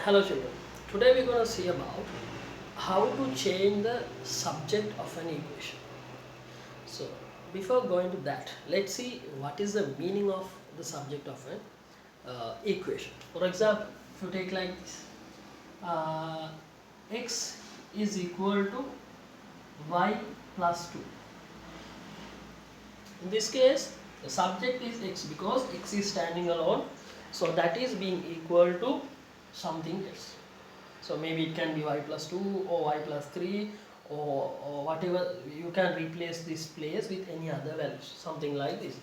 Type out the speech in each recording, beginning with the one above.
Hello children, today we're going to see about how to change the subject of an equation. So before going to that, let's see what is the meaning of the subject of an equation. For example, if you take like this, x is equal to y plus 2. In this case, the subject is x because x is standing alone, so that is being equal to something else. So maybe it can be y plus 2 or y plus 3 or whatever. You can replace this place with any other values, something like this.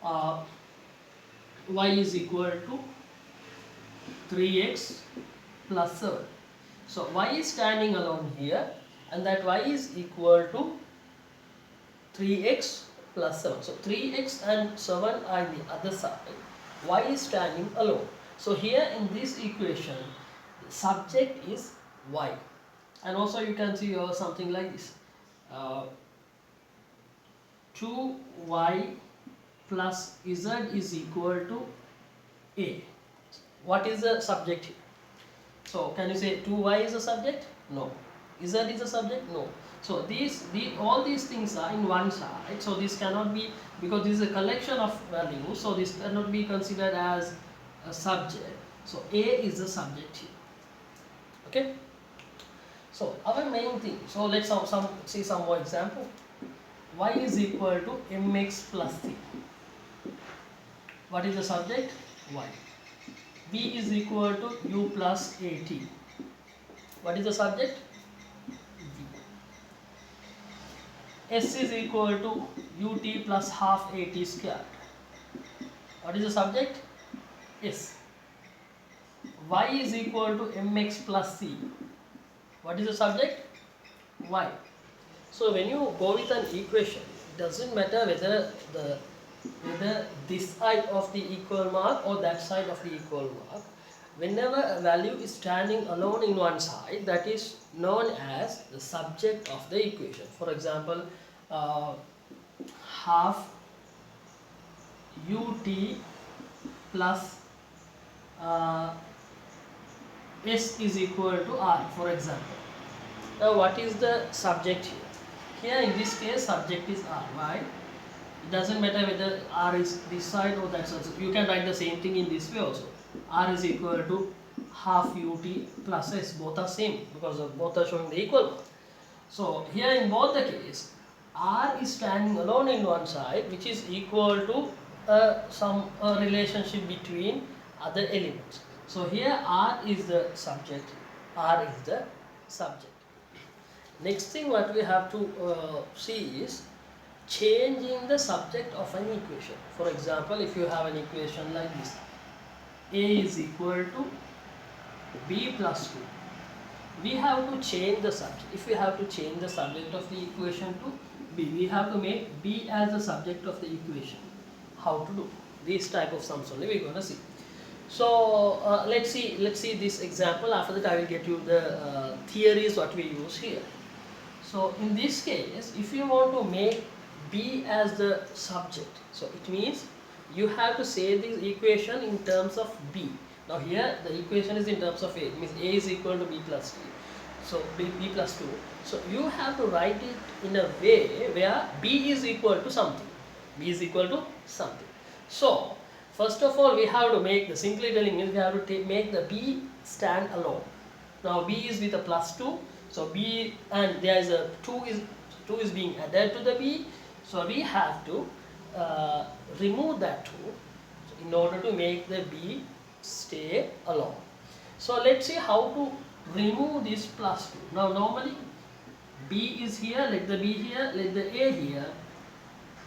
Y is equal to 3x plus 7. So y is standing alone here, and that y is equal to 3x plus 7. So 3x and 7 are the other side. Y is standing alone. So here in this equation, the subject is y. And also you can see something like this. 2y plus z is equal to a. What is the subject here? So can you say 2y is a subject? No. Z is a subject? No. So all these things are in one side. So this cannot be, because this is a collection of values. So this cannot be considered as a subject. So A is the subject here. Okay. So our main thing. So let's see some more example. Y is equal to mx plus 3. What is the subject? Y. B is equal to u plus at. What is the subject? S is equal to ut plus half at square. What is the subject? S. Y is equal to mx plus c. What is the subject? Y. So when you go with an equation, it doesn't matter whether this side of the equal mark or that side of the equal mark. Whenever a value is standing alone in one side, that is known as the subject of the equation. For example, half ut plus s is equal to r, for example. Now what is the subject here? Here in this case, subject is r, right? It doesn't matter whether r is this side or that side. You can write the same thing in this way also. R is equal to half ut plus s. Both are same because both are showing the equal mark. So here in both the case, r is standing alone in one side, which is equal to some relationship between other elements. So here r is the subject. R is the subject. Next thing what we have to see is changing the subject of an equation. For example, if you have an equation like this, a is equal to b plus 2. We have to change the subject. If we have to change the subject of the equation to b, we have to make b as the subject of the equation. How to do? These type of sums only we're gonna see. So let's see this example. After that, I will get you the theories what we use here. So in this case, if you want to make b as the subject, so it means you have to say this equation in terms of b. Now here the equation is in terms of a, it means a is equal to b plus 2. So b plus 2. So you have to write it in a way where b is equal to something. B is equal to something. So first of all, we have to make the, simply telling means we have to make the b stand alone. Now b is with a plus 2. So b, and there is a 2 is being added to the b. So we have to remove that 2 in order to make the b stay alone. So let's see how to remove this plus 2. Now normally b is here, let the b here, let the a here,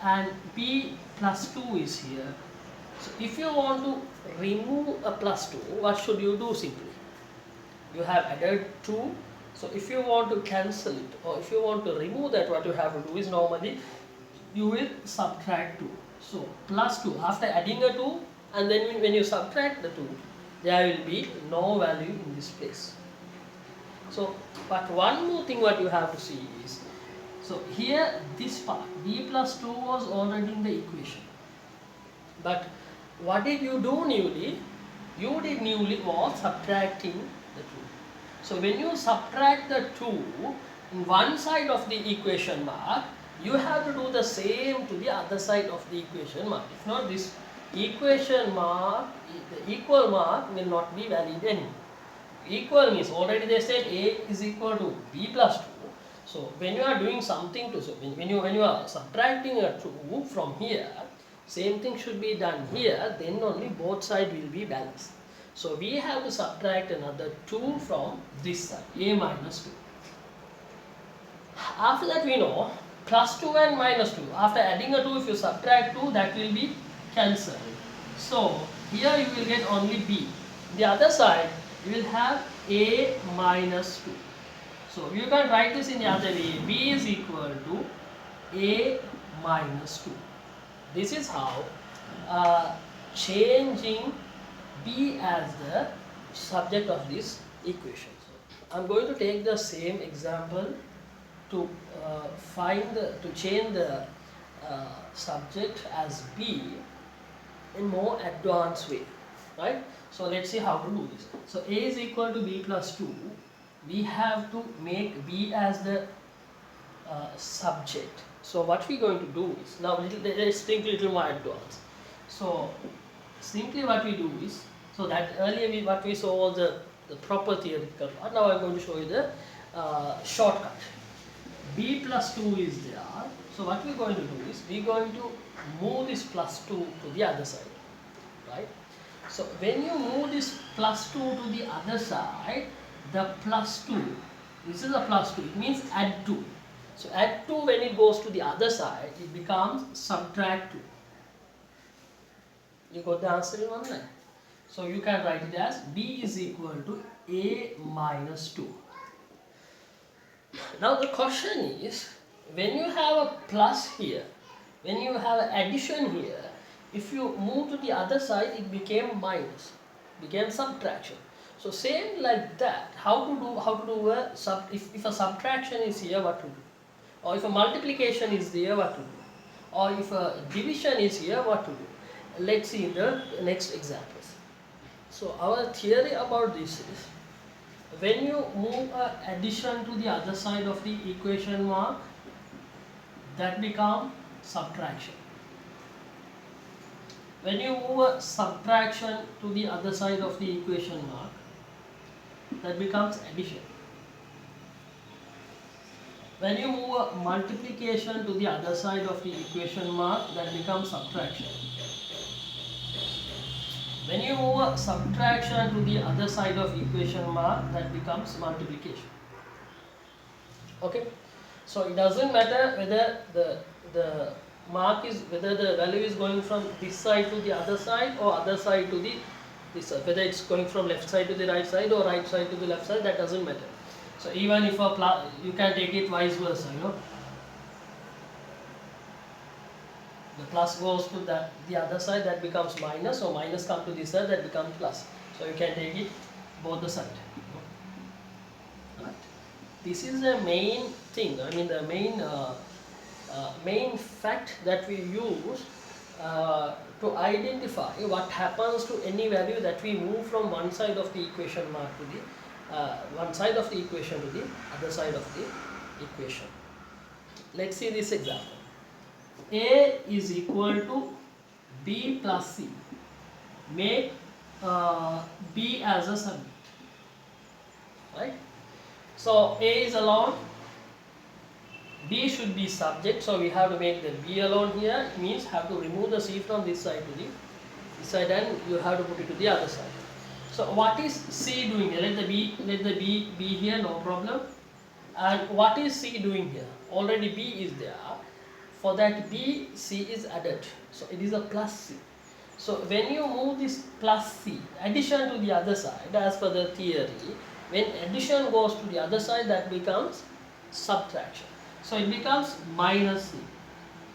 and b plus 2 is here. So if you want to remove a plus 2, what should you do simply? You have added 2. So if you want to cancel it, or if you want to remove that, what you have to do is normally you will subtract 2. So plus 2, after adding a 2, and then when you subtract the 2, there will be no value in this place. So, but one more thing what you have to see is, so here this part, b plus 2 was already in the equation. But what did you do newly? You did newly was subtracting the 2. So when you subtract the 2 in one side of the equation mark, you have to do the same to the other side of the equation mark. If not, this equation mark, the equal mark will not be valid anymore. Equal means already they said A is equal to B plus 2. So when you are doing something to, so when you are subtracting a 2 from here, same thing should be done here, then only both sides will be balanced. So we have to subtract another 2 from this side, A minus 2. After that we know plus 2 and minus 2. After adding a 2, if you subtract 2, that will be cancelled. So here you will get only B. The other side you will have A minus 2. So you can write this in the other way. B is equal to A minus 2. This is how changing B as the subject of this equation. So I am going to take the same example to change the subject as B in more advanced way, right? So let's see how to do this. So A is equal to B plus 2. We have to make B as the subject. So what we're going to do is, now let's think a little more advanced. So simply what we do is, so that earlier what we saw was the proper theoretical part. Now I'm going to show you the shortcut. B plus 2 is there. So what we're going to do is, we're going to move this plus 2 to the other side, right? So when you move this plus 2 to the other side, the plus 2, this is a plus 2, it means add 2. So add 2 when it goes to the other side, it becomes subtract 2. You got the answer in one line. So you can write it as B is equal to A minus 2. Now the question is, when you have a plus here, when you have an addition here, if you move to the other side, it became minus, became subtraction. So same like that, how to do a if a subtraction is here, what to do? Or if a multiplication is there, what to do? Or if a division is here, what to do? Let's see in the next examples. So our theory about this is, when you move a addition to the other side of the equation mark, that becomes subtraction. When you move a subtraction to the other side of the equation mark, that becomes addition. When you move a multiplication to the other side of the equation mark, that becomes subtraction. When you move a subtraction to the other side of equation mark, that becomes multiplication. Okay, so it doesn't matter whether the mark is, whether the value is going from this side to the other side or other side to the this side, whether it's going from left side to the right side or right side to the left side, that doesn't matter. So even if a plus, you can take it vice versa, you know. The plus goes to the other side, that becomes minus, or minus come to this side, that becomes plus. So you can take it both the side. Right. This is the main thing, I mean the main fact that we use to identify what happens to any value that we move from one side of the equation mark to the one side of the equation to the other side of the equation. Let's see this example. A is equal to B plus C. Make B as a subject, right? So A is alone, B should be subject, so we have to make the B alone here. It means have to remove the C from this side to this side, and you have to put it to the other side. So what is C doing here? Let the B be here, no problem. And what is C doing here? Already B is there. For that B, C is added. So it is a plus C. So when you move this plus C, addition to the other side, as per the theory, when addition goes to the other side, that becomes subtraction. So it becomes minus C.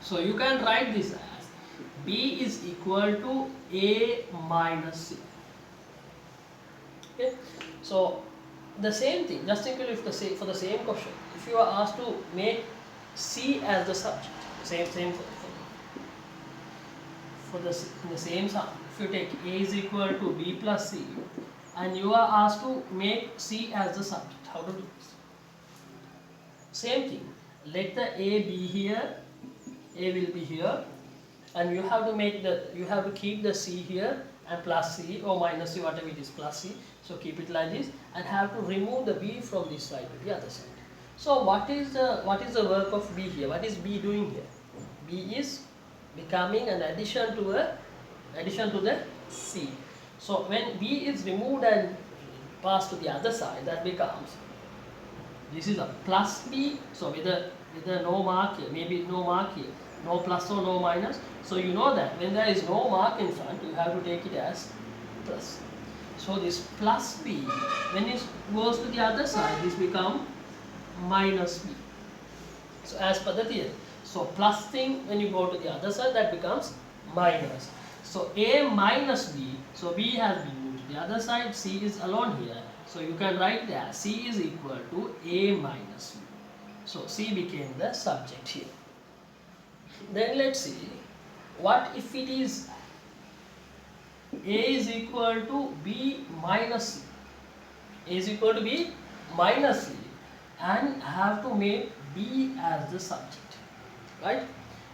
So you can write this as B is equal to A minus C. Okay. So the same thing, just think if for the same question, if you are asked to make C as the subject, same for the same sum, if you take A is equal to B plus C, and you are asked to make C as the subject. How to do this? Same thing. Let the A be here, A will be here, and you have to keep the C here and plus C or minus C, whatever it is, plus C. So keep it like this, and have to remove the B from this side to the other side. So what is the work of B here? What is B doing here? B is becoming an addition to the C. So when B is removed and passed to the other side, that becomes, this is a plus B. So with a no mark here, maybe no mark here, no plus or no minus. So you know that when there is no mark in front, you have to take it as plus. So this plus B, when it goes to the other side, this becomes minus B. So as per the theory. So plus thing, when you go to the other side, that becomes minus. So A minus B, so B has been moved to the other side, C is alone here. So you can write that C is equal to A minus B. So C became the subject here. Then let's see, what if it is A is equal to B minus C. A is equal to B minus C, and have to make B as the subject, right?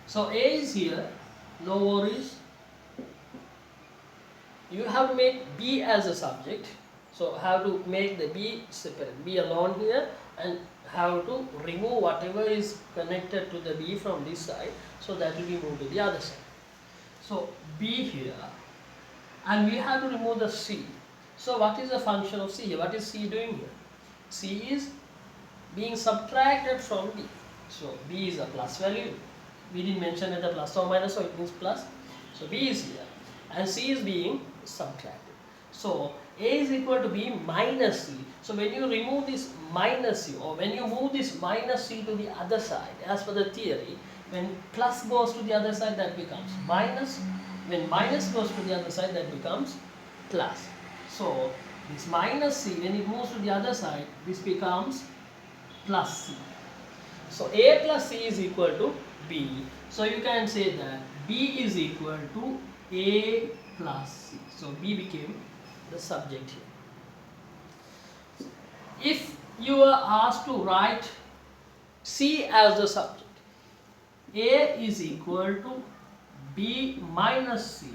So A is here, no worries. You have to make B as a subject. So have to make the B separate, B alone here, and have to remove whatever is connected to the B from this side, so that will be moved to the other side. So B here, and we have to remove the C. So what is the function of C here? What is C doing here? C is being subtracted from B. So B is a plus value. We didn't mention it a plus or minus, so it means plus. So B is here, and C is being subtracted. So A is equal to B minus C. So when you remove this minus C, or when you move this minus C to the other side, as per the theory, when plus goes to the other side, that becomes minus. When minus goes to the other side, that becomes plus. So this minus C, when it moves to the other side, this becomes plus C. So A plus C is equal to B. So you can say that B is equal to A plus C. So B became the subject here. If you are asked to write C as the subject, A is equal to B minus C.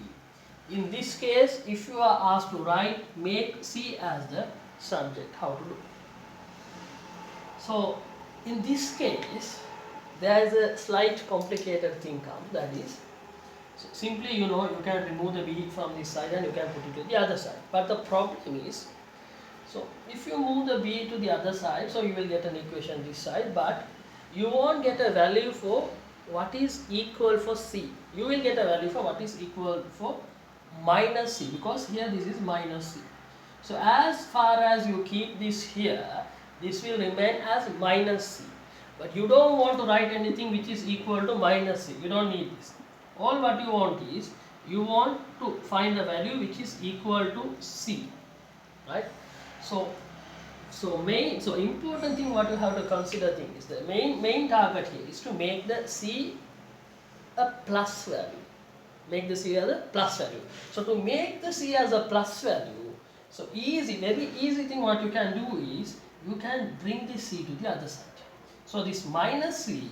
In this case, if you are asked to write, make C as the subject, how to do? So in this case, there is a slight complicated thing comes, that is, so simply you can remove the B from this side and you can put it to the other side. But the problem is, so if you move the B to the other side, so you will get an equation this side, but you won't get a value for what is equal for C. You will get a value for what is equal for minus C, because here this is minus C. So as far as you keep this here, this will remain as minus C. But you don't want to write anything which is equal to minus C. You don't need this. All what you want is, you want to find a value which is equal to C, right? So important thing what you have to consider is the main target here is to make the C a plus value. Make the C as a plus value. So to make the C as a plus value, so very easy thing what you can do is, you can bring this C to the other side. So this minus C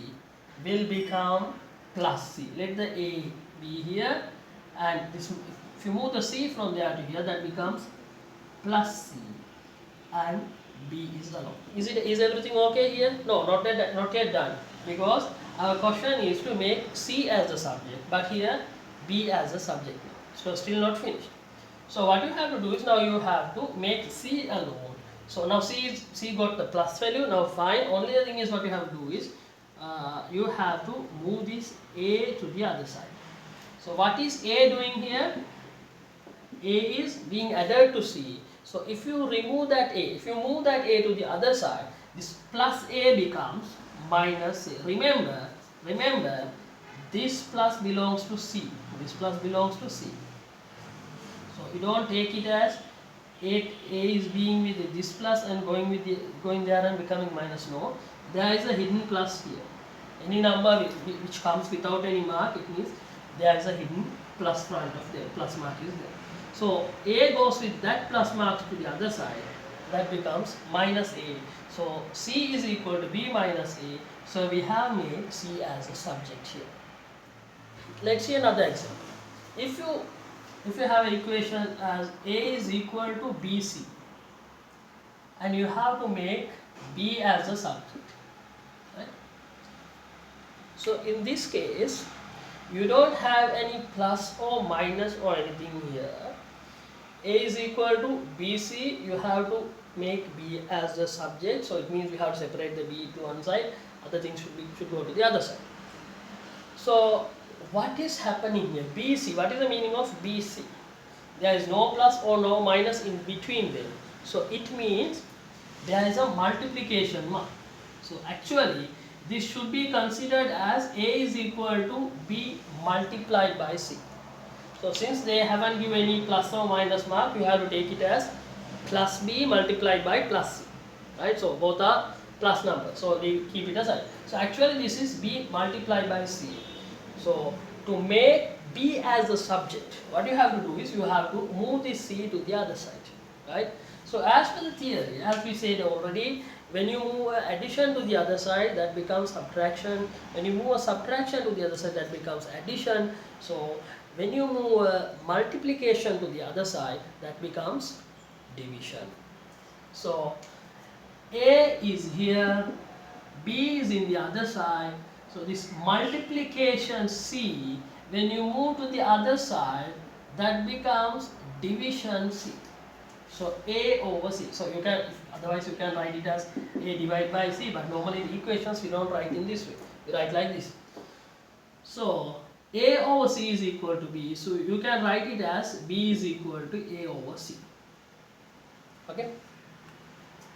will become plus C. Let the A be here, and this, if you move the C from there to here, that becomes plus C, and B is alone. Is everything okay here? No, not yet done, because our question is to make C as the subject, but here B as a subject. So still not finished. So what you have to do is, now you have to make C alone. So now C got the plus value. Now fine. Only the thing is, what you have to do is, you have to move this A to the other side. So what is A doing here? A is being added to C. So if you remove that A, if you move that A to the other side, this plus A becomes minus A. Remember, this plus belongs to C. This plus belongs to C. So you don't take it as A is being with this plus and going there and becoming minus. No, there is a hidden plus here. Any number which comes without any mark, it means there is a hidden plus front of there. Plus mark is there. So A goes with that plus mark to the other side, that becomes minus A. So C is equal to B minus A. So we have made C as a subject here. Let's see another example. If you have an equation as A is equal to BC, and you have to make B as a subject, right? So in this case, you don't have any plus or minus or anything here. A is equal to BC, you have to make B as the subject, so it means we have to separate the B to one side, other things should go to the other side. So what is happening here? BC, what is the meaning of BC? There is no plus or no minus in between them. So it means there is a multiplication mark. So actually this should be considered as A is equal to B multiplied by C. So since they haven't given any plus or minus mark, you have to take it as plus B multiplied by plus C, right? So both are plus numbers, so we keep it aside. So actually this is B multiplied by C. So to make B as the subject, what you have to do is you have to move this C to the other side, right? So as per the theory, as we said already, when you move addition to the other side, that becomes subtraction. When you move a subtraction to the other side, that becomes addition. So when you move a multiplication to the other side, that becomes division. So A is here, B is in the other side. So this multiplication C, when you move to the other side, that becomes division C. So A over C. So you can, otherwise you can write it as A divided by C, but normally in equations we don't write in this way. We write like this. So A over C is equal to B. So you can write it as B is equal to A over C. Okay.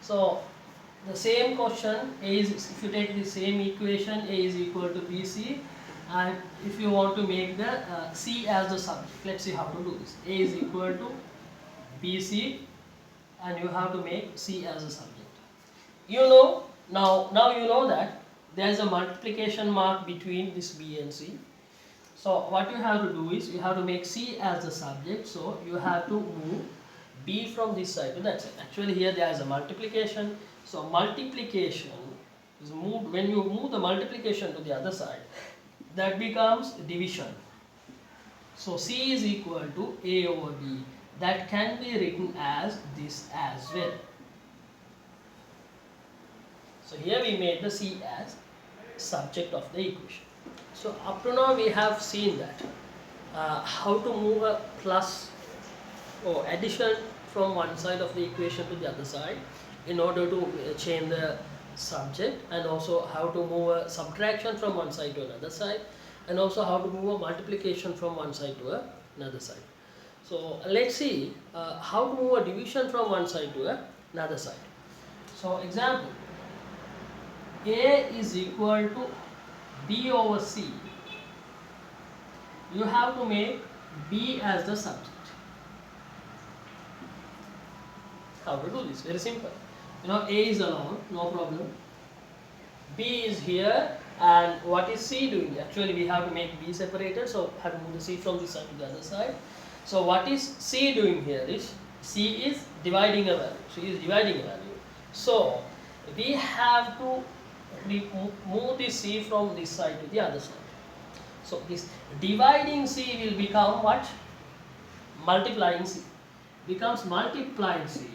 So the same question, A is, if you take the same equation, A is equal to BC, and if you want to make the C as the subject, let's see how to do this. A is equal to BC, and you have to make C as a subject. You know, now you know that there is a multiplication mark between this B and C. So what you have to do is you have to make C as the subject, so you have to move B from this side to that side. Actually here there is a multiplication, so multiplication is moved, when you move the multiplication to the other side, that becomes division. So C is equal to A over B. That can be written as this as well. So here we made the C as subject of the equation. So up to now we have seen that how to move a plus or addition from one side of the equation to the other side in order to change the subject, and also how to move a subtraction from one side to another side, and also how to move a multiplication from one side to another side. So let's see how to move a division from one side to another side. So example, A is equal to B over C. You have to make B as the subject. How to do this? Very simple. You know, A is alone, no problem. B is here, and what is C doing? Actually we have to make B separated, so have to move the C from this side to the other side. So what is C doing here is, C is dividing a value. C is dividing a value. So we have to move the C from this side to the other side. So this dividing C will become what? Multiplying C. Becomes multiplied C.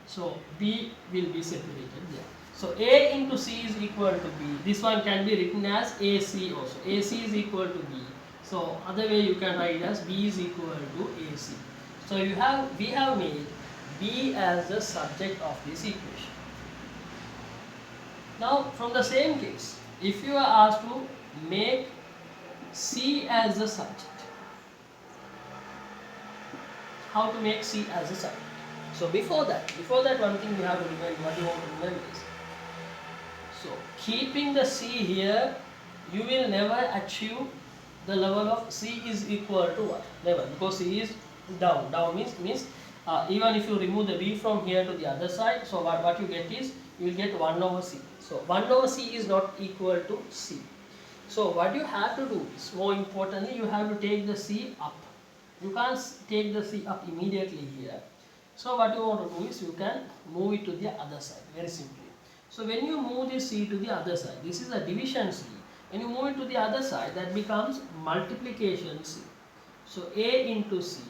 So B will be separated there. So A into C is equal to B. This one can be written as AC also. AC is equal to B. So other way you can write it as B is equal to AC. So we have made B as the subject of this equation. Now from the same case, if you are asked to make C as the subject, how to make C as a subject? So before that one thing you have to remember, what you want to remember is, so keeping the C here, you will never achieve the level of C is equal to what? Never, because C is down. Down means even if you remove the B from here to the other side, so what you get is, you will get 1 over C. So 1 over C is not equal to C. So what you have to do is, more importantly, you have to take the C up. You can't take the C up immediately here. So what you want to do is you can move it to the other side very simply. So when you move this C to the other side, this is a division C. When you move it to the other side, that becomes multiplication C. So A into C,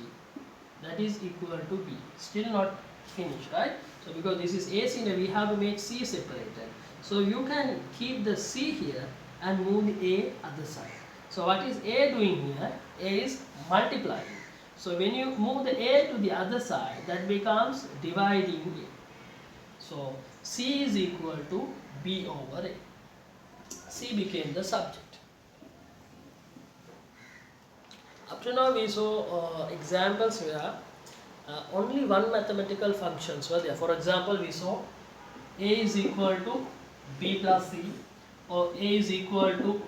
that is equal to B. Still not finished, right? So because this is A C, we have to make C separated. So you can keep the C here and move the A other side. So what is A doing here? A is multiplying. So when you move the A to the other side, that becomes dividing A. So C is equal to B over A. C became the subject. Up to now we saw examples where only one mathematical functions were there. For example, we saw A is equal to B plus C, or A is equal to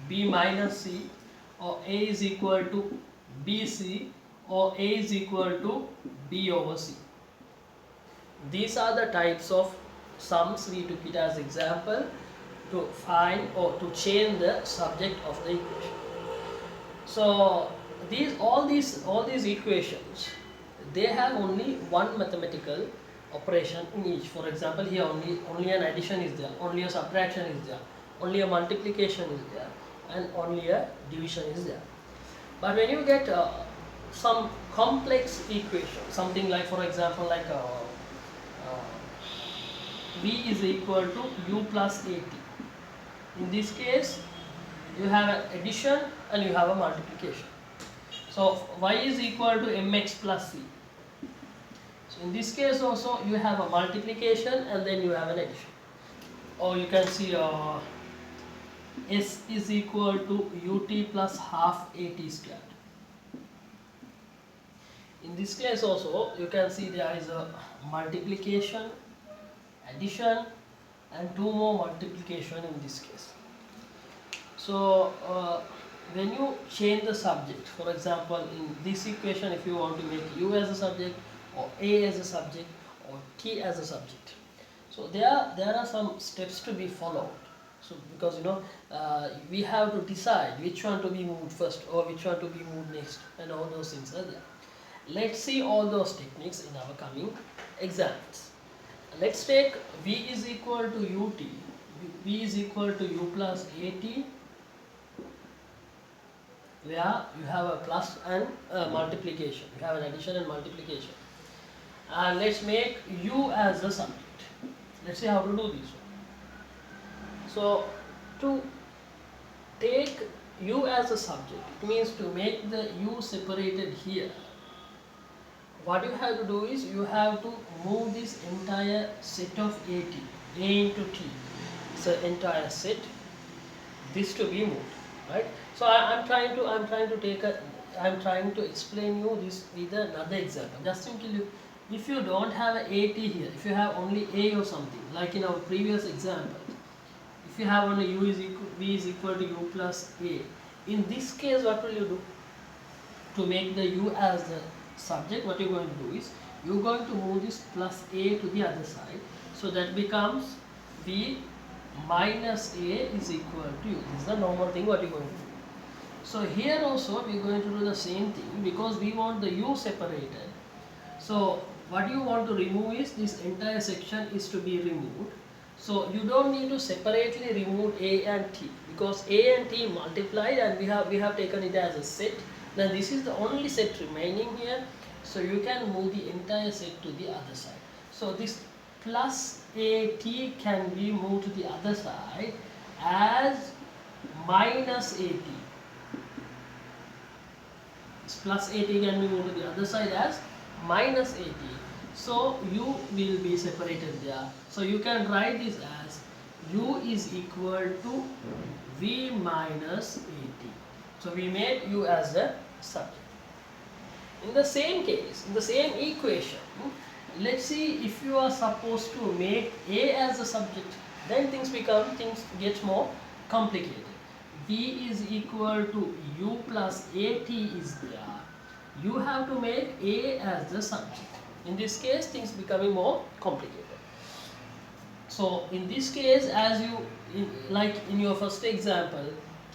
B minus C, or A is equal to BC, or A is equal to B over C. These are the types of sums we took it as example to find or to change the subject of the equation. So all these equations, they have only one mathematical operation in each. For example, here only an addition is there, only a subtraction is there, only a multiplication is there, and only a division is there. But when you get some complex equation, something like, for example, like V is equal to U plus AT. In this case, you have an addition and you have a multiplication. So Y is equal to mx plus C. So in this case also you have a multiplication and then you have an addition. Or you can see S is equal to UT plus half AT squared. In this case also you can see there is a multiplication, addition, and two more multiplication in this case. So when you change the subject, for example, in this equation, if you want to make U as a subject, or A as a subject, or T as a subject, so there are some steps to be followed. So because we have to decide which one to be moved first or which one to be moved next, and all those things are there. Let's see all those techniques in our coming examples. Let's take V is equal to UT, V is equal to U plus AT, where you have a plus and multiplication. You have an addition and multiplication. And let's make U as the subject. Let's see how to do this. So to take U as a subject, it means to make the U separated here. What you have to do is you have to move this entire set of AT, A into T. So entire set, this to be moved, right? So I'm trying to explain you this with another example. Just simply, if you don't have an AT here, if you have only A or something, like in our previous example, if you have only V is equal to U plus A, in this case what will you do? To make the U as the subject, what you're going to do is, you're going to move this plus A to the other side, so that becomes V minus A is equal to U. This is the normal thing what you're going to do. So here also we're going to do the same thing, because we want the U separated. So what you want to remove is this entire section is to be removed. So you don't need to separately remove A and T, because A and T multiplied and we have taken it as a set. Then this is the only set remaining here, so you can move the entire set to the other side. So this plus AT can be moved to the other side as minus AT. This plus AT can be moved to the other side as minus AT. So U will be separated there. So you can write this as U is equal to V minus AT. So we made U as the subject. In the same case, in the same equation, let's see if you are supposed to make A as the subject, then things get more complicated. V is equal to U plus AT is there. You have to make A as the subject. In this case, things becoming more complicated. So in this case, as you like in your first example,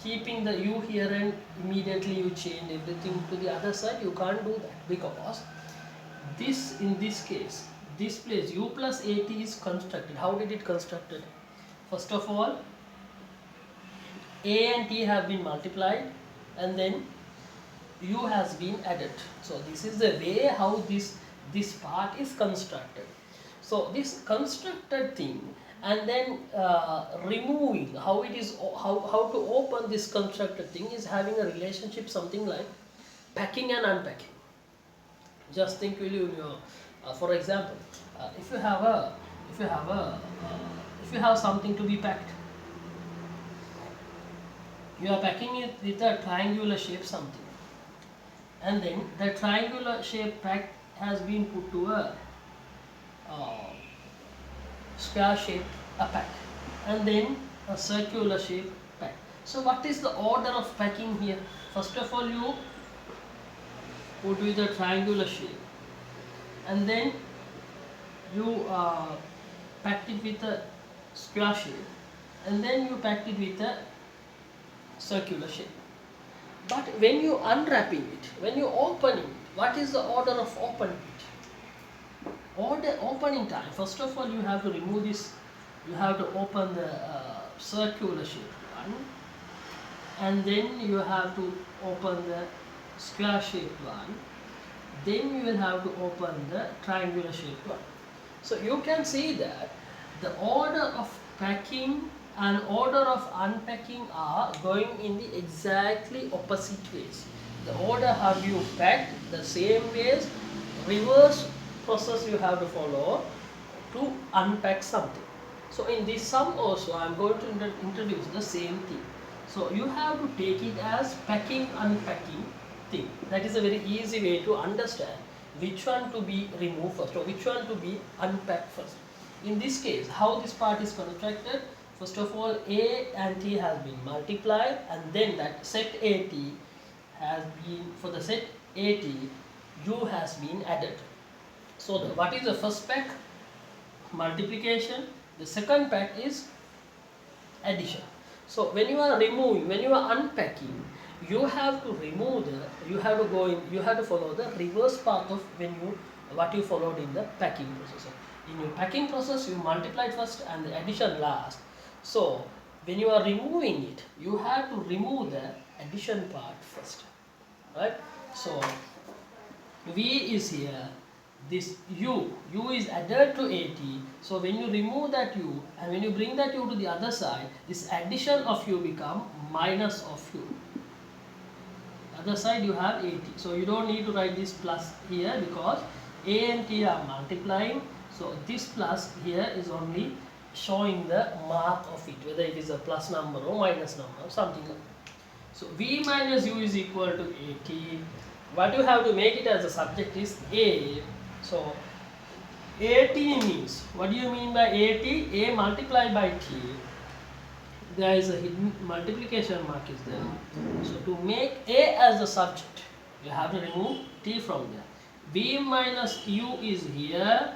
keeping the u here and immediately you change everything to the other side. You can't do that because this, in this case, this place u plus at is constructed. How did it constructed? First of all, a and t have been multiplied and then u has been added. So this is the way how this part is constructed. So this constructed thing and then removing how it is, how to open this constructed thing is having a relationship something like packing and unpacking. Just think, will you, for example, if you have something to be packed, you are packing it with a triangular shape something, and then the triangular shape pack has been put to a square shape pack, and then a circular shape pack. So what is the order of packing here? First of all, you put with a triangular shape, and then you packed it with a square shape, and then you packed it with a circular shape. But when you unwrapping it, when you opening it, what is the order of opening it? Opening time, first of all you have to remove this, you have to open the circular shape one, and then you have to open the square shaped one, then you will have to open the triangular shaped one. So you can see that the order of packing and order of unpacking are going in the exactly opposite ways. The order have you packed the same ways, reverse process you have to follow to unpack something. So in this sum also I am going to introduce the same thing. So you have to take it as packing unpacking thing. That is a very easy way to understand which one to be removed first or which one to be unpacked first. In this case, how this part is constructed? First of all, a and t has been multiplied, and then that set at has been, for the set at, u has been added. So what is the first pack? Multiplication. The second pack is addition. So when you are removing, when you are unpacking, you have to remove the, you have to go in, you have to follow the reverse path of what you followed in the packing process. In your packing process, you multiplied first and the addition last. So when you are removing it, you have to remove the addition part first, right? So v is here, this u is added to at. So when you remove that u and when you bring that u to the other side, this addition of u become minus of u. Other side you have at. So you don't need to write this plus here because a and t are multiplying. So this plus here is only showing the mark of it, whether it is a plus number or minus number or something like that. So v minus u is equal to at. What you have to make it as a subject is a. So at means, what do you mean by at? A multiplied by t. There is a hidden multiplication mark is there. So to make a as the subject, you have to remove t from there. V minus u is here.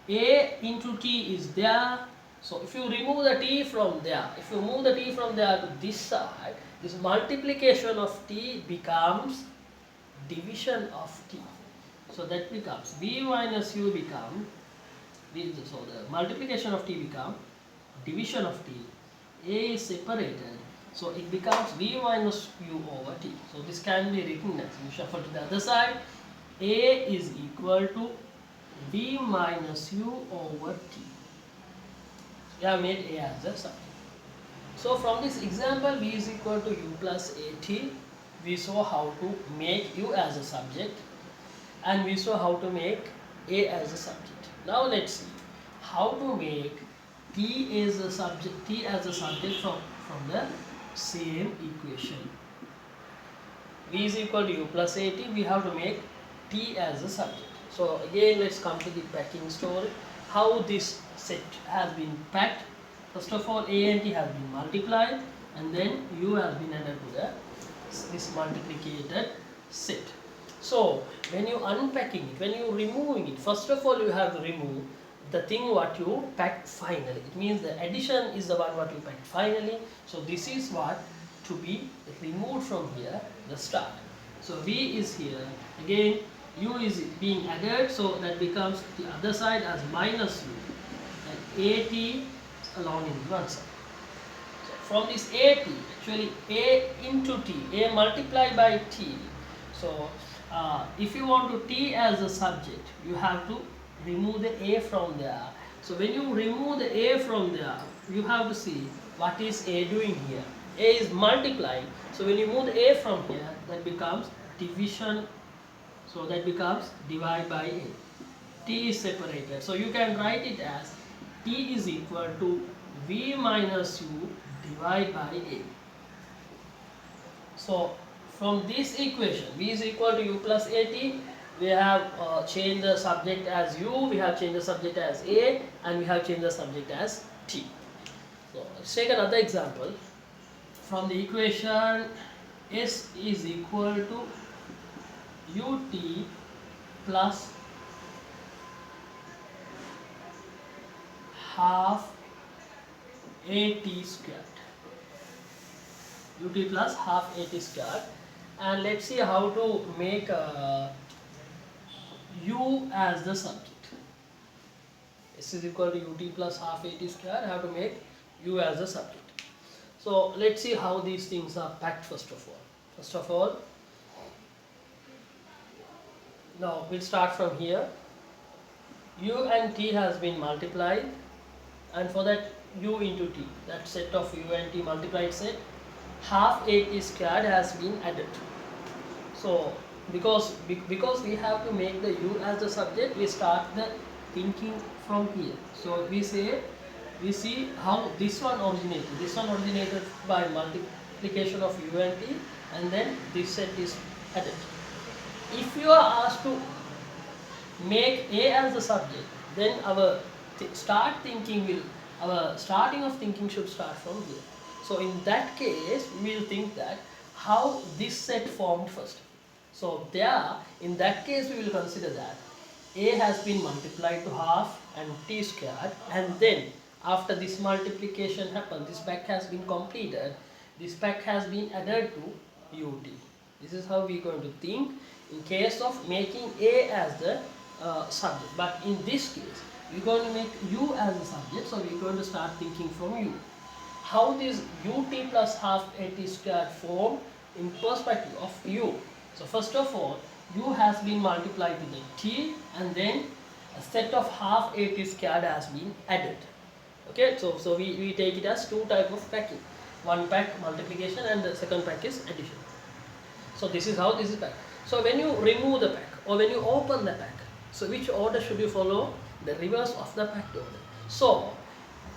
A into t is there. So if you remove the t from there, if you move the t from there to this side, this multiplication of t becomes division of t. So that becomes v minus u become, so the multiplication of t become division of t. A is separated, so it becomes v minus u over t. So this can be written as, you shuffle to the other side, A is equal to v minus u over t. We have made a as a subject. So from this example, v is equal to u plus at, we saw how to make u as a subject and we saw how to make a as a subject. Now let's see how to make t as a subject from the same equation. V is equal to u plus at, we have to make t as a subject. So again, let's come to the packing story. How this set has been packed. First of all, a and t has been multiplied, and then u has been added to this multiplicated set. So when you unpacking it, when you removing it, first of all you have to remove the thing what you packed finally. It means the addition is the one what you packed finally. So this is what to be removed from here, the start. So v is here, again u is being added, so that becomes the other side as minus u, and at along in one side. So from this at, actually a into t, a multiplied by t. So if you want to t as a subject, you have to remove the a from there. So when you remove the a from there, you have to see what is a doing here. A is multiplying. So when you move the a from here, that becomes division. So that becomes divide by a. T is separated. So you can write it as T is equal to v minus u divide by a. So from this equation, v is equal to u plus at, we have changed the subject as u, we have changed the subject as a, and we have changed the subject as t. So let's take another example. From the equation, s is equal to ut plus half at squared. Ut plus half at squared. And let's see how to make u as the subject. S is equal to ut plus half at squared. I have to make u as the subject. So let's see how these things are packed first of all. First of all, now we'll start from here. U and t has been multiplied, and for that u into t, that set of u and t multiplied set, half at squared has been added. So because we have to make the u as the subject, we start the thinking from here. So we see how this one originated. This one originated by multiplication of u and t, and then this set is added. If you are asked to make a as the subject, then our starting of thinking should start from here. So in that case, we will think that how this set formed first. So there, in that case, we will consider that a has been multiplied to half and t squared, and then after this multiplication happened, this pack has been completed, this pack has been added to ut. This is how we are going to think in case of making a as the subject. But in this case, we are going to make u as a subject, so we are going to start thinking from u. How this ut plus half at squared form in perspective of u. So first of all, u has been multiplied with the t, and then a set of half at squared has been added. Okay, so we take it as two type of packing. One pack multiplication and the second pack is addition. So this is how this is packed. So when you remove the pack or when you open the pack, so which order should you follow? The reverse of the packed order. So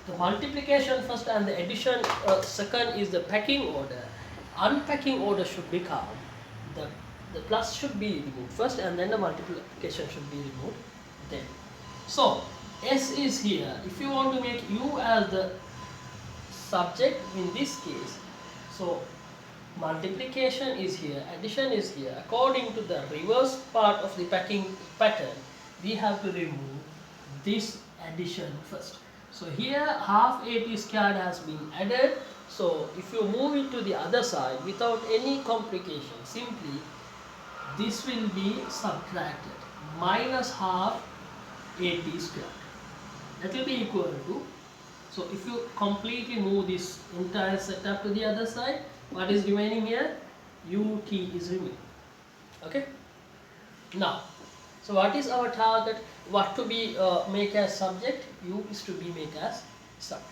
the multiplication first and the addition second is the packing order. Unpacking order should become the plus should be removed first, and then the multiplication should be removed then. So s is here. If you want to make u as the subject in this case, so multiplication is here, addition is here. According to the reverse part of the packing pattern, we have to remove this addition first. So here half at squared has been added. So if you move it to the other side without any complication, simply this will be subtracted, minus half at squared. That will be equal to, so if you completely move this entire setup to the other side, what is remaining here? ut is remaining. Okay. Now, so what is our target? What to be make as subject? U is to be made as subject.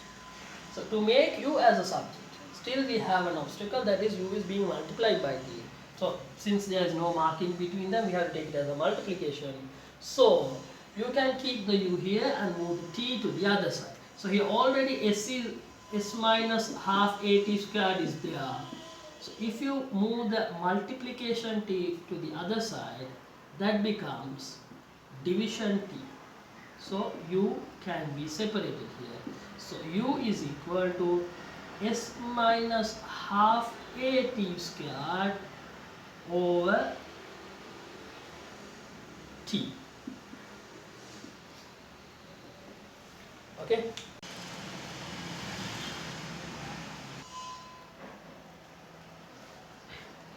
So to make u as a subject, still we have an obstacle, that is u is being multiplied by t. So since there is no marking between them, we have to take it as a multiplication. So you can keep the u here and move the t to the other side. So here already s minus half at squared is there. So if you move the multiplication t to the other side, that becomes division t. So u can be separated here. So u is equal to s minus half at squared over t. Okay.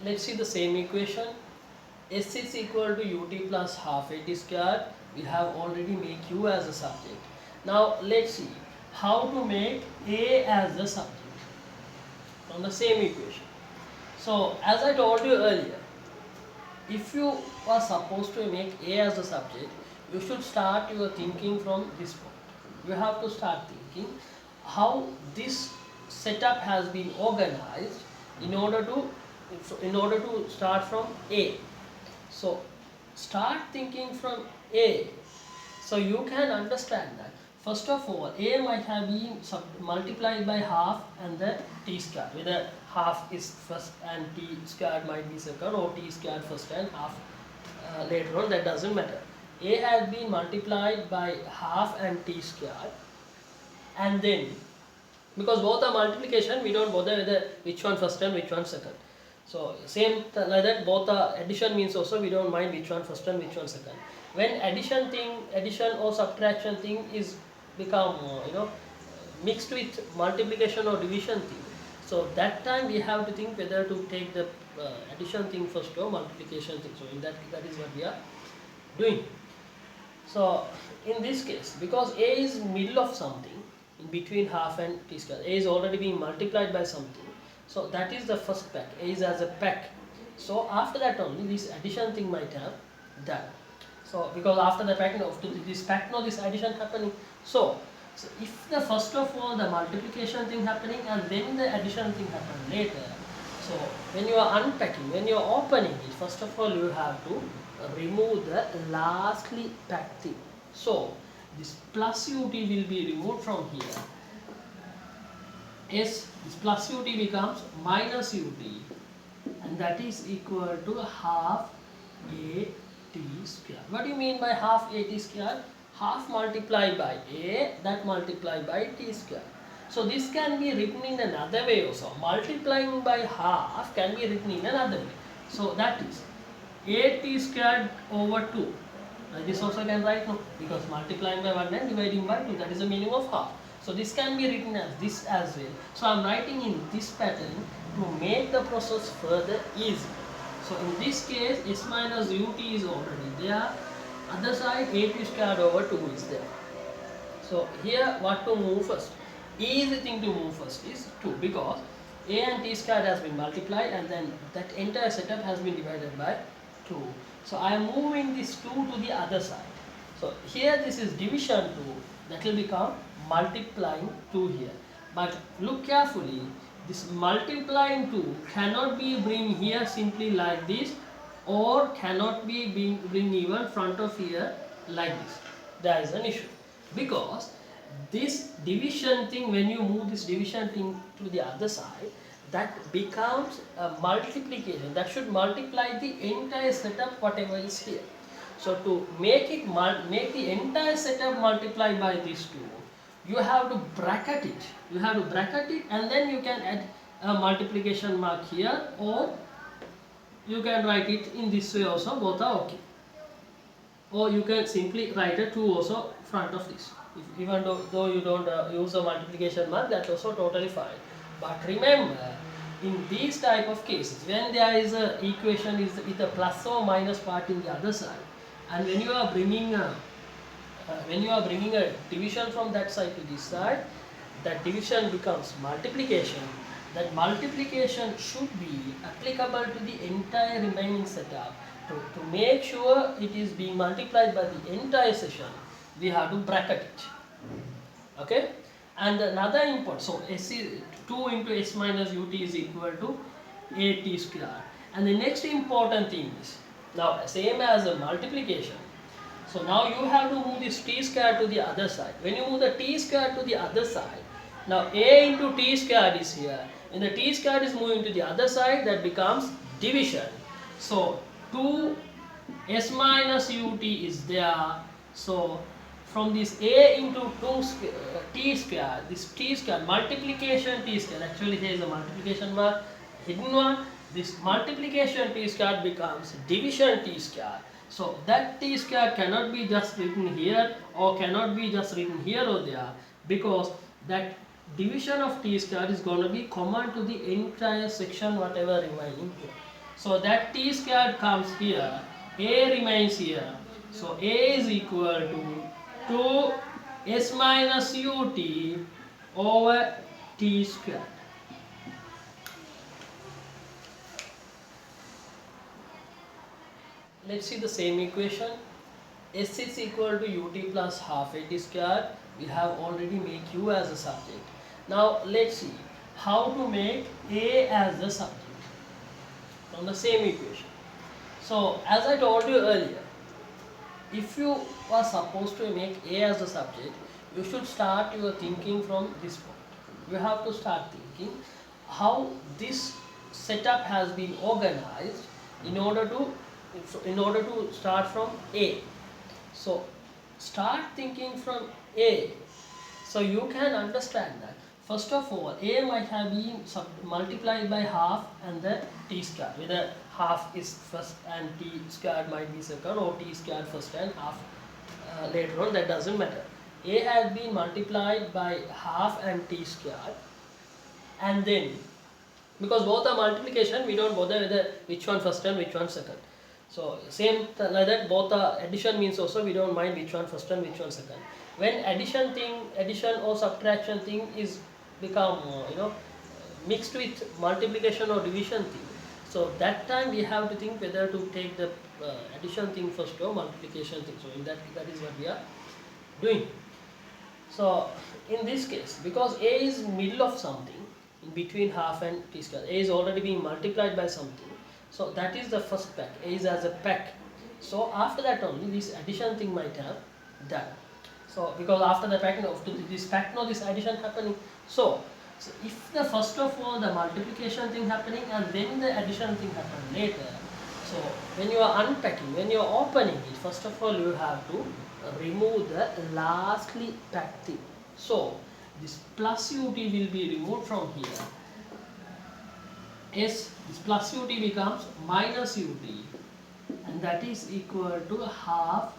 let's see the same equation. S is equal to ut plus half at square. We have already make u as a subject. Now let's see how to make a as the subject from the same equation. So as I told you earlier, if you are supposed to make a as a subject, you should start your thinking from this point. You have to start thinking how this setup has been organized in order to start from A. So start thinking from A, so you can understand that first of all A might have been multiplied by half and then t square, whether half is first and t squared might be second, or t squared first and half later on, that doesn't matter. A has been multiplied by half and t squared, and then because both are multiplication, we don't bother whether which one first and which one second. So same like that, both are addition means also we don't mind which one first and which one second. When addition or subtraction thing is become mixed with multiplication or division thing, so that time we have to think whether to take the addition thing first or multiplication thing. So in that is what we are doing. So in this case, because A is middle of something, in between half and t square, A is already being multiplied by something, so that is the first pack. A is as a pack. So after that only this addition thing might have done. So because after the pack, this pack, no, this addition happening. So if the first of all the multiplication thing happening and then the addition thing happen later, so when you are unpacking, when you are opening it, first of all you have to remove the lastly packed thing. So this plus ut will be removed from here. Yes, this plus ut becomes minus ut, and that is equal to half a t square. What do you mean by half a t square? Half multiplied by a, that multiplied by t square. So this can be written in another way also. Multiplying by half can be written in another way. So that is a t squared over 2. This also can write, no, because multiplying by 1 and dividing by 2, that is the meaning of half. So this can be written as this as well. So I am writing in this pattern to make the process further easy. So in this case, s minus ut is already there. Other side, a t squared over 2 is there. So here what to move first? Easy thing to move first is 2, because a and t squared has been multiplied and then that entire setup has been divided by 2. So I am moving this 2 to the other side. So here this is division 2, that will become multiplying 2 here. But look carefully, this multiplying 2 cannot be bring here simply like this, or cannot be bring even front of here like this. There is an issue, because this division thing, when you move this division thing to the other side, that becomes a multiplication. That should multiply the entire setup whatever is here. So to make the entire setup multiply by these two, you have to bracket it. You have to bracket it, and then you can add a multiplication mark here, or you can write it in this way also, both are okay. Or you can simply write a 2 also front of this. Even though you don't use a multiplication mark, that's also totally fine. But remember, in these type of cases, when there is a equation is with a plus or minus part in the other side, and when you are bringing a division from that side to this side, that division becomes multiplication. That multiplication should be applicable to the entire remaining setup. To make sure it is being multiplied by the entire section, we have to bracket it. Okay? And another important, so s is 2 into s minus ut is equal to a t square. And the next important thing is, now same as a multiplication, so now you have to move this t square to the other side. When you move the t square to the other side, now a into t square is here, and the t square is moving to the other side, that becomes division. So 2 s minus ut is there. So from this a into 2 t square, this t square, multiplication t square, actually here is a multiplication mark, hidden one. This multiplication t square becomes division t square. So that t square cannot be just written here, or cannot be just written here or there, because that division of t square is going to be common to the entire section whatever remaining here. So that t squared comes here, a remains here. So a is equal to 2 s minus ut over t squared. Let's see the same equation. S is equal to ut plus half at square. We have already made u as a subject. Now let's see how to make a as the subject from the same equation. So as I told you earlier, if you are supposed to make a as the subject, you should start your thinking from this point. You have to start thinking how this setup has been organized in order to start from a. So start thinking from a, so you can understand that first of all a might have been multiplied by half and then t squared, whether half is first and t squared might be second, or t squared first and half later on, that doesn't matter. A has been multiplied by half and t squared, and then because both are multiplication, we don't bother whether which one first and which one second. So same like that, both are addition means also we don't mind which one first and which one second. When addition or subtraction thing is become mixed with multiplication or division thing, so that time we have to think whether to take the addition thing first or multiplication thing. So in that is what we are doing. So in this case, because a is middle of something in between half and t square, a is already being multiplied by something, so that is the first pack. A is as a pack. So after that only this addition thing might have done. So because after the pack, this pack, no, this addition happening. So if the first of all the multiplication thing happening and then the addition thing happen later, so when you are unpacking, when you are opening it, first of all you have to remove the lastly packed thing. So this plus ut will be removed from here. This plus ut becomes minus ut, and that is equal to half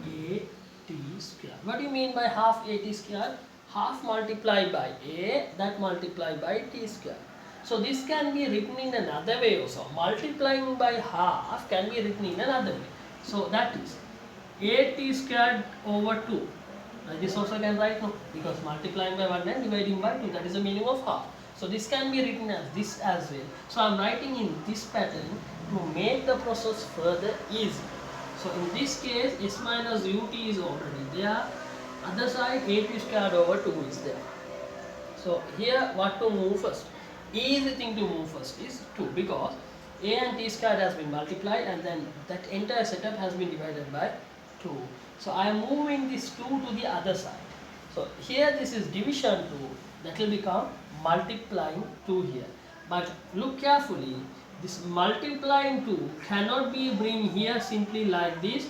a t square. What do you mean by half a t square? Half multiplied by a, that multiplied by t square. So this can be written in another way also. Multiplying by half can be written in another way. So that is a t squared over 2. This also can write, no, because multiplying by 1 and dividing by 2, that is the meaning of half. So this can be written as this as well. So I am writing in this pattern to make the process further easy. So in this case, s minus ut is already there. Other side, a t squared over 2 is there. So here what to move first? Easy thing to move first is 2, because a and t squared has been multiplied and then that entire setup has been divided by 2. So I am moving this 2 to the other side. So here this is division 2, that will become multiplying 2 here. But look carefully, this multiplying 2 cannot be bring here simply like this,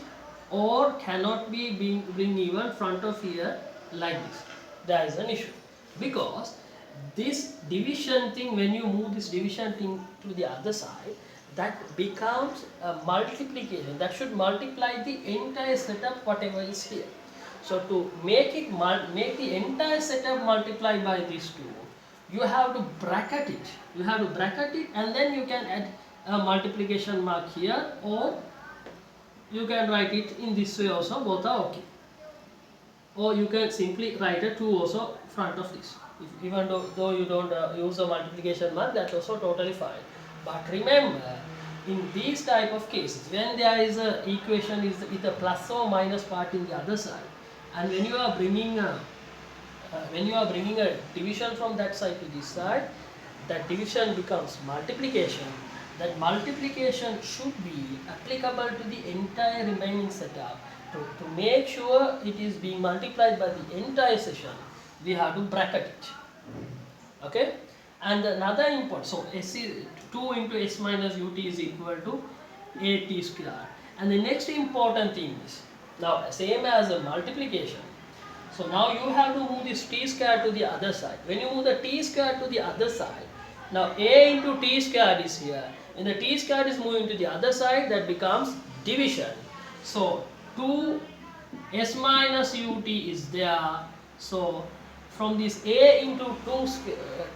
or cannot be bring even front of here like this. There is an issue, because this division thing, when you move this division thing to the other side, that becomes a multiplication. That should multiply the entire setup whatever is here. So to make the entire setup multiply by these two, you have to bracket it. You have to bracket it, and then you can add a multiplication mark here, or you can write it in this way also, both are okay. Or you can simply write a 2 also front of this. Even though you don't use a multiplication mark, that's also totally fine. But remember, in these type of cases, when there is a equation is with a plus or minus part in the other side, and when you are bringing a division from that side to this side, that division becomes multiplication. That multiplication should be applicable to the entire remaining setup. To make sure it is being multiplied by the entire section, we have to bracket it. Okay? And another important, so 2 into s minus ut is equal to a t square. And the next important thing is, now same as a multiplication, so now you have to move this t square to the other side. When you move the t square to the other side, now a into t square is here. When the t square is moving to the other side, that becomes division. So 2 s minus ut is there. So from this a into 2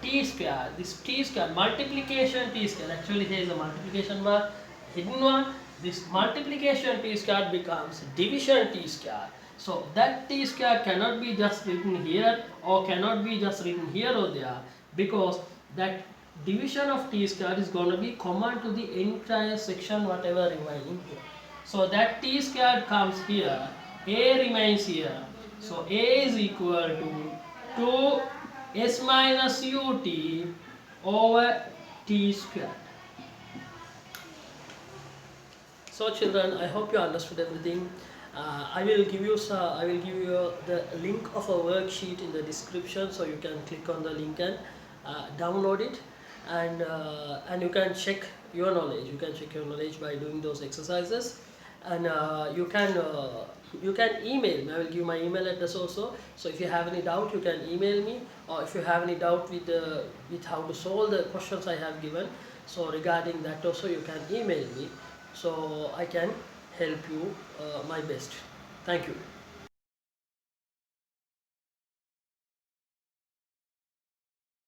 t square, this t square, multiplication t square, actually here is a multiplication bar, hidden one, this multiplication t square becomes division t square. So that t square cannot be just written here or cannot be just written here or there, because that division of t square is going to be common to the entire section whatever remaining here. So that t square comes here, a remains here. So a is equal to s minus ut over t square. So children, I hope you understood everything. I will give you the link of a worksheet in the description, so you can click on the link and download it, and you can check your knowledge. You can check your knowledge by doing those exercises, and you can email me. I will give my email address also. So if you have any doubt, you can email me, or if you have any doubt with how to solve the questions I have given, so regarding that also you can email me, so I can help you my best. Thank you.